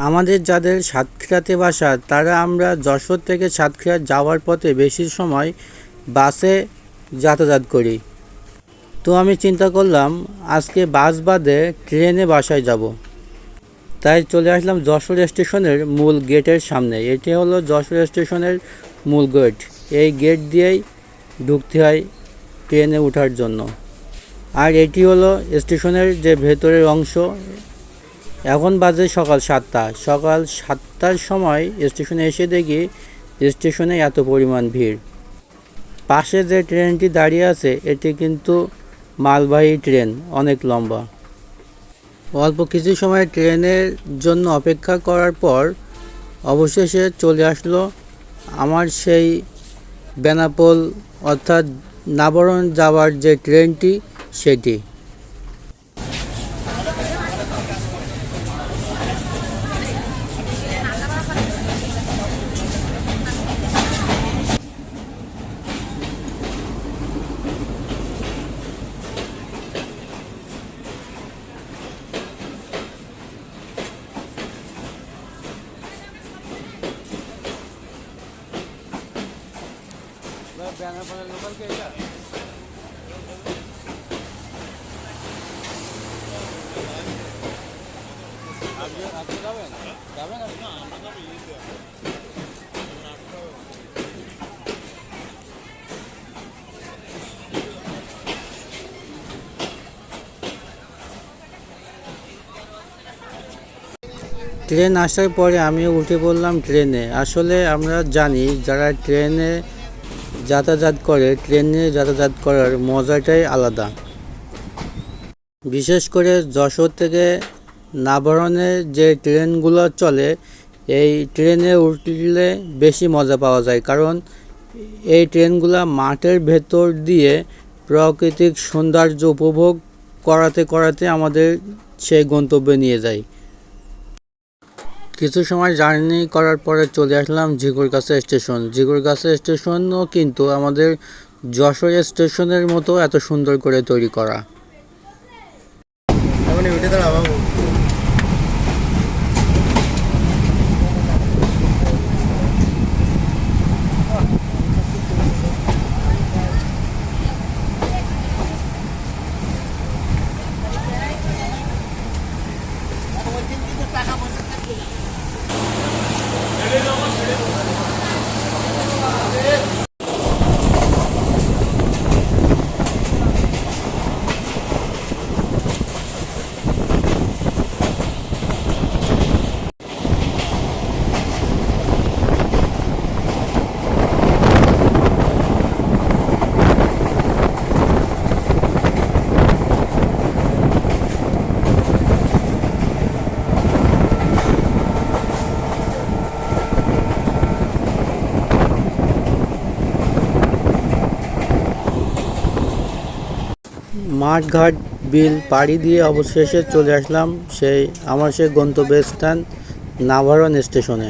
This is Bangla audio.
আমাদের যাদের সাতক্ষীরাতে বাসা তারা আমরা যশোর থেকে সাতক্ষীরা যাওয়ার পথে বেশি সময় বাসে যাতায়াত করি। তো আমি চিন্তা করলাম আজকে বাস বাদে ট্রেনে বাসায় যাব। তাই চলে আসলাম যশোর স্টেশনের মূল গেটের সামনে। এটি হলো যশোর স্টেশনের মূল গেট। এই গেট দিয়েই ঢুকতে হয় ট্রেনে ওঠার জন্য। আর এটি হলো স্টেশনের যে ভেতরের অংশ। এখন বাজে সকাল 7টা। সকাল 7টার সময় স্টেশনে এসে দেখি স্টেশনে এত পরিমাণ ভিড়। পাশে যে ট্রেনটি দাঁড়িয়ে আছে এটি কিন্তু মালবাহী ট্রেন, অনেক লম্বা। অল্প কিছু সময় ট্রেনের জন্য অপেক্ষা করার পর অবশেষে চলে আসলো আমার সেই বেনাপোল অর্থাৎ নাবরণ যাওয়ার যে ট্রেনটি সেটি। ট্রেন আসার পরে আমিও উঠে পড়লাম ট্রেনে। আসলে আমরা জানি যারা ট্রেনে যাতায়াত করে, ট্রেনে যাতায়াত করার মজাটাই আলাদা। বিশেষ করে যশোর থেকে নাবরণে যে ট্রেনগুলো চলে এই ট্রেনে উঠলে বেশি মজা পাওয়া যায়, কারণ এই ট্রেনগুলো মাঠের ভেতর দিয়ে প্রাকৃতিক সৌন্দর্য উপভোগ করাতে করাতে আমাদের সেই গন্তব্যে নিয়ে যায়। কিছু সময় জার্নি করার পরে চলে আসলাম ঝিকরগাছা স্টেশন। ঝিকরগাছা স্টেশনও কিন্তু আমাদের যশোর স্টেশনের মতো এত সুন্দর করে তৈরি করা। মাঠঘাট বিল পাড়ি দিয়ে অবশেষে চলে আসলাম সেই গন্তব্যস্থান নাভারণ স্টেশনে।